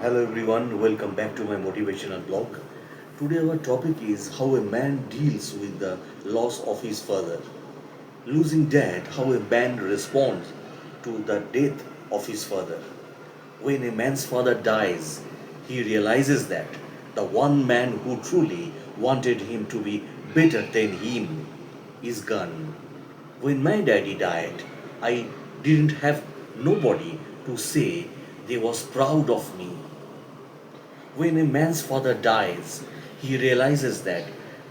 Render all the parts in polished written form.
Hello everyone, welcome back to my motivational blog. Today our topic is how a man deals with the loss of his father. Losing dad, how a man responds to the death of his father. When a man's father dies, he realizes that the one man who truly wanted him to be better than him is gone. When my daddy died, I didn't have nobody to say they was proud of me. When a man's father dies, he realizes that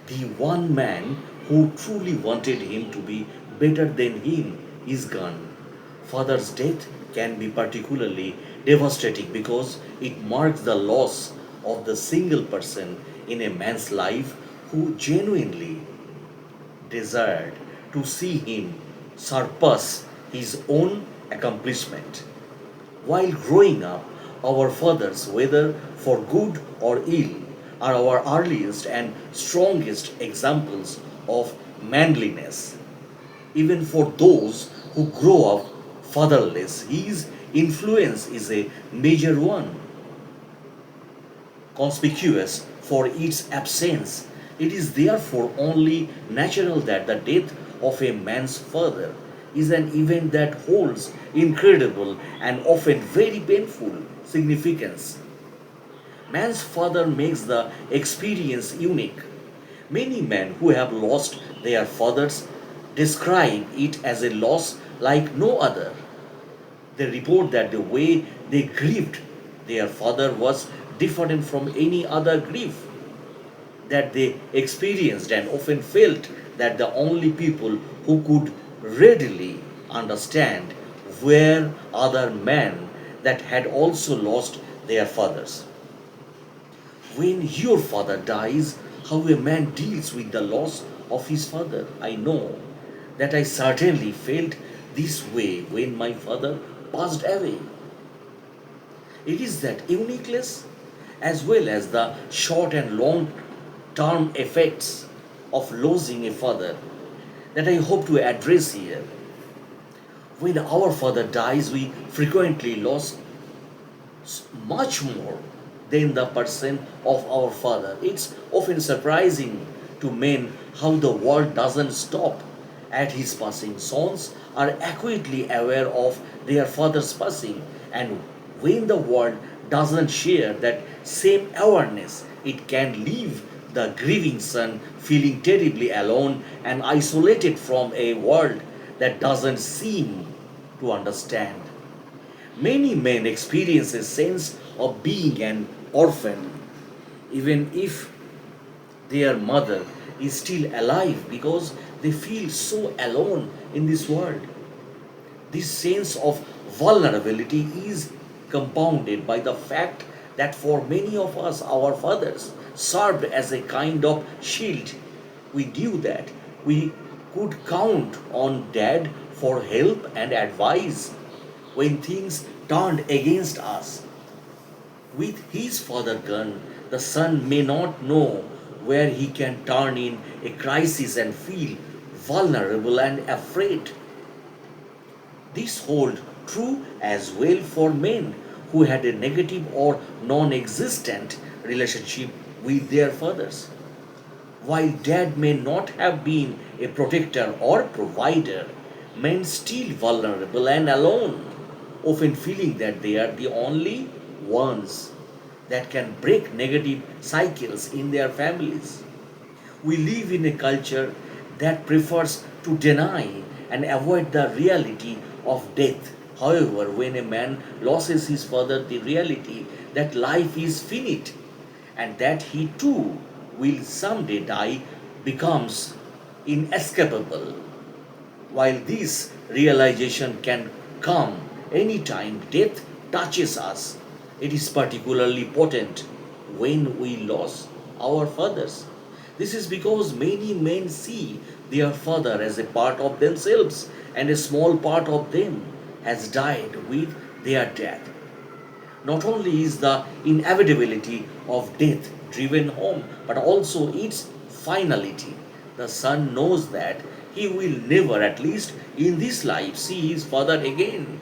the one man who truly wanted him to be better than him is gone. Father's death can be particularly devastating because it marks the loss of the single person in a man's life who genuinely desired to see him surpass his own accomplishment. While growing up, our fathers, whether for good or ill, are our earliest and strongest examples of manliness. Even for those who grow up fatherless, his influence is a major one, conspicuous for its absence. It is therefore only natural that the death of a man's father is an event that holds incredible and often very painful significance. Man's father makes the experience unique. Many men who have lost their fathers describe it as a loss like no other. They report that the way they grieved their father was different from any other grief that they experienced, and often felt that the only people who could readily understand were other men that had also lost their fathers. When your father dies, how a man deals with the loss of his father. I know that I certainly felt this way when my father passed away. It is that uniqueness as well as the short and long term effects of losing a father that I hope to address here. When our father dies, we frequently lose much more than the person of our father. It's often surprising to men how the world doesn't stop at his passing. Sons are acutely aware of their father's passing, and when the world doesn't share that same awareness, it can leave the grieving son feeling terribly alone and isolated from a world that doesn't seem to understand. Many men experience a sense of being an orphan, even if their mother is still alive, because they feel so alone in this world. This sense of vulnerability is compounded by the fact that for many of us, our fathers served as a kind of shield. We knew that we could count on dad for help and advice when things turned against us. With his father gone, the son may not know where he can turn in a crisis and feel vulnerable and afraid. This holds true as well for men who had a negative or non existent relationship with their fathers. While dad may not have been a protector or provider, men still vulnerable and alone, often feeling that they are the only ones that can break negative cycles in their families. We live in a culture that prefers to deny and avoid the reality of death. However, when a man loses his father, the reality that life is finite and that he too will someday die becomes inescapable. While this realization can come anytime death touches us, it is particularly potent when we lose our fathers. This is because many men see their father as a part of themselves, and a small part of them has died with their death. Not only is the inevitability of death driven home, but also its finality. The son knows that he will never, at least in this life, see his father again,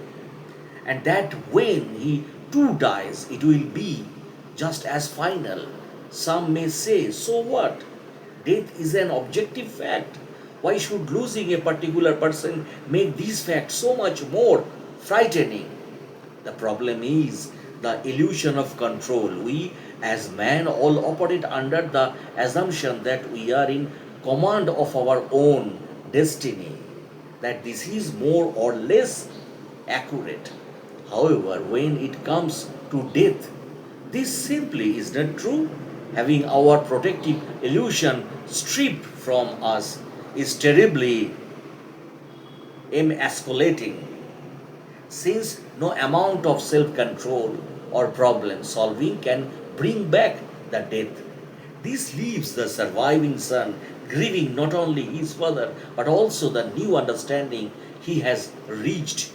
and that when he two dies, it will be just as final. Some may say, so what? Death is an objective fact. Why should losing a particular person make these facts so much more frightening? The problem is the illusion of control. We, as men, all operate under the assumption that we are in command of our own destiny, that this is more or less accurate. However, when it comes to death, this simply is not true. Having our protective illusion stripped from us is terribly emasculating, since no amount of self control or problem solving can bring back the death. This leaves the surviving son grieving not only his father but also the new understanding he has reached.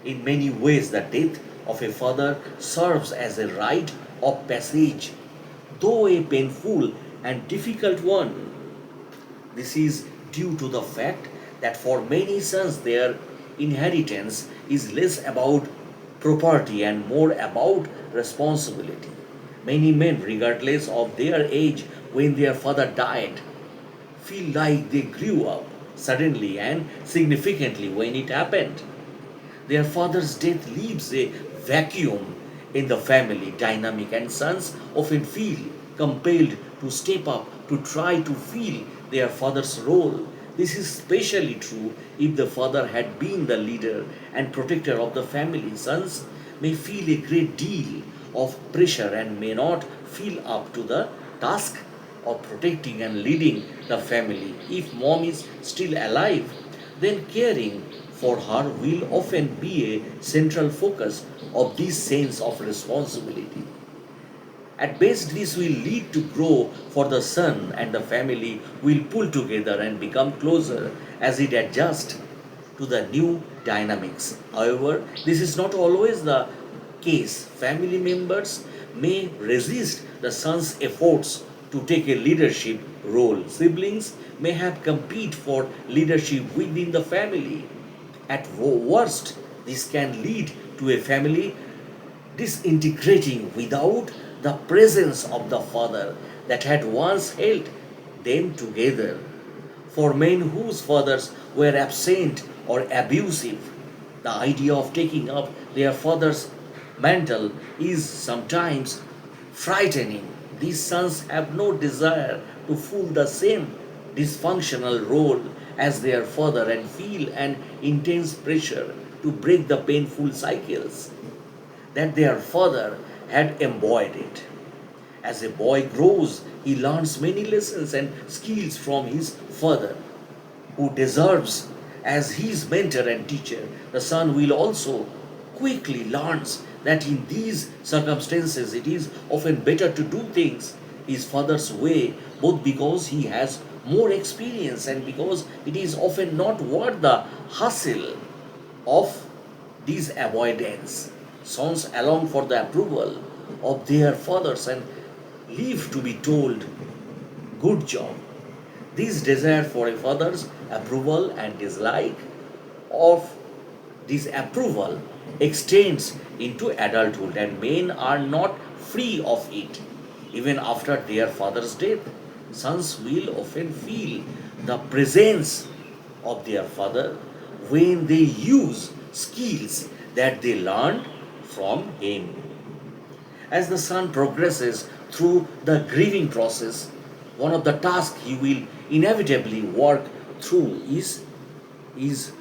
In many ways, the death of a father serves as a rite of passage, though a painful and difficult one. This is due to the fact that for many sons their inheritance is less about property and more about responsibility. Many men, regardless of their age when their father died, feel like they grew up suddenly and significantly when it happened. Their father's death leaves a vacuum in the family dynamic, and sons often feel compelled to step up to try to fill their father's role. This is especially true if the father had been the leader and protector of the family. Sons may feel a great deal of pressure and may not feel up to the task of protecting and leading the family. If mom is still alive, then caring for her will often be a central focus of this sense of responsibility. At best, this will lead to grow for the son, and the family will pull together and become closer as it adjusts to the new dynamics. However, this is not always the case. Family members may resist the son's efforts to take a leadership role. Siblings may have compete for leadership within the family. At worst, this can lead to a family disintegrating without the presence of the father that had once held them together. For men whose fathers were absent or abusive, the idea of taking up their father's mantle is sometimes frightening. These sons have no desire to fill the same dysfunctional role as their father and feel an intense pressure to break the painful cycles that their father had embodied. As a boy grows, he learns many lessons and skills from his father, who deserves as his mentor and teacher. The son will also quickly learns that in these circumstances it is often better to do things his father's way, both because he has more experience and because it is often not worth the hustle of these avoidance. Sons along for the approval of their fathers and leave to be told, good job. This desire for a father's approval and dislike of this approval extends into adulthood, and men are not free of it. Even after their father's death, sons will often feel the presence of their father when they use skills that they learned from him. As the son progresses through the grieving process, one of the tasks he will inevitably work through is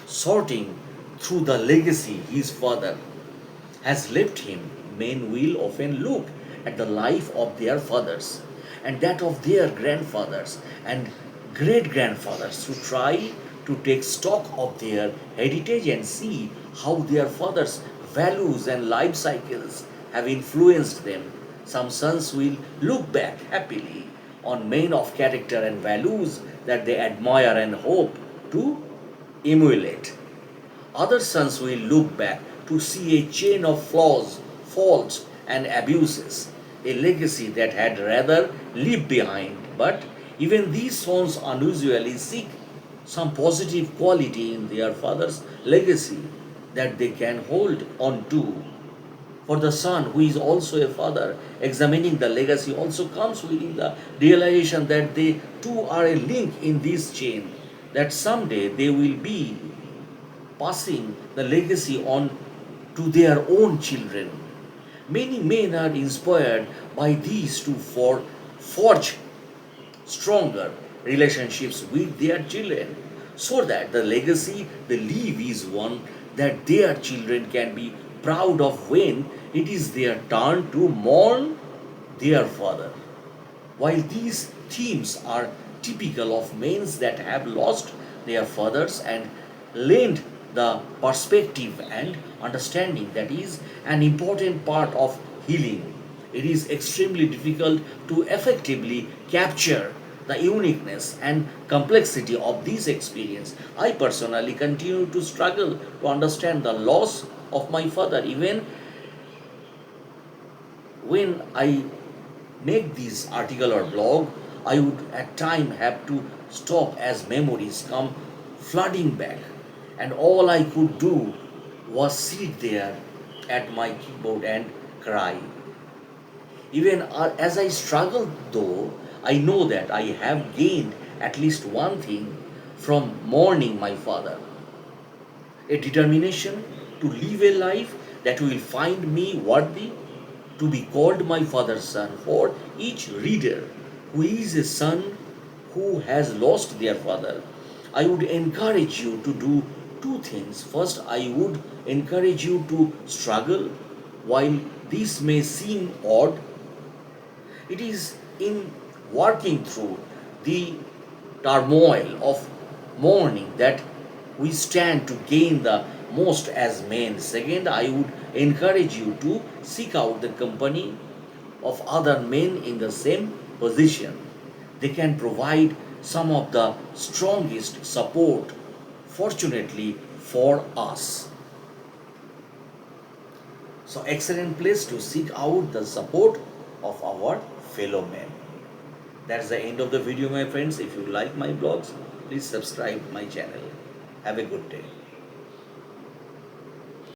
sorting through the legacy his father has left him. Men will often look at the life of their fathers and that of their grandfathers and great grandfathers to try to take stock of their heritage and see how their fathers' values and life cycles have influenced them. Some sons will look back happily on men of character and values that they admire and hope to emulate. Other sons will look back to see a chain of flaws, faults, and abuses, a legacy that had rather leave behind. But even these sons unusually seek some positive quality in their father's legacy. that they can hold on to. For the son, who is also a father, examining the legacy also comes with the realization that they too are a link in this chain, that someday they will be passing the legacy on to their own children. Many men are inspired by these two for forge stronger relationships with their children, so that the legacy they leave is one that their children can be proud of when it is their turn to mourn their father. While these themes are typical of men that have lost their fathers and lend the perspective and understanding that is an important part of healing, it is extremely difficult to effectively capture the uniqueness and complexity of this experience. I personally continue to struggle to understand the loss of my father even when I make this article or blog. I would at time have to stop as memories come flooding back, and all I could do was sit there at my keyboard and cry. Even as I struggle, though, I know that I have gained at least one thing from mourning my father: a determination to live a life that will find me worthy to be called my father's son. For each reader who is a son who has lost their father, I would encourage you to do two things. First, I would encourage you to struggle. While this may seem odd, it is in working through the turmoil of mourning that we stand to gain the most as men. Second, I would encourage you to seek out the company of other men in the same position. They can provide some of the strongest support, fortunately for us. So, excellent place to seek out the support of our fellow men. That's the end of the video, my friends. If you like my blogs, please subscribe my channel. Have a good day.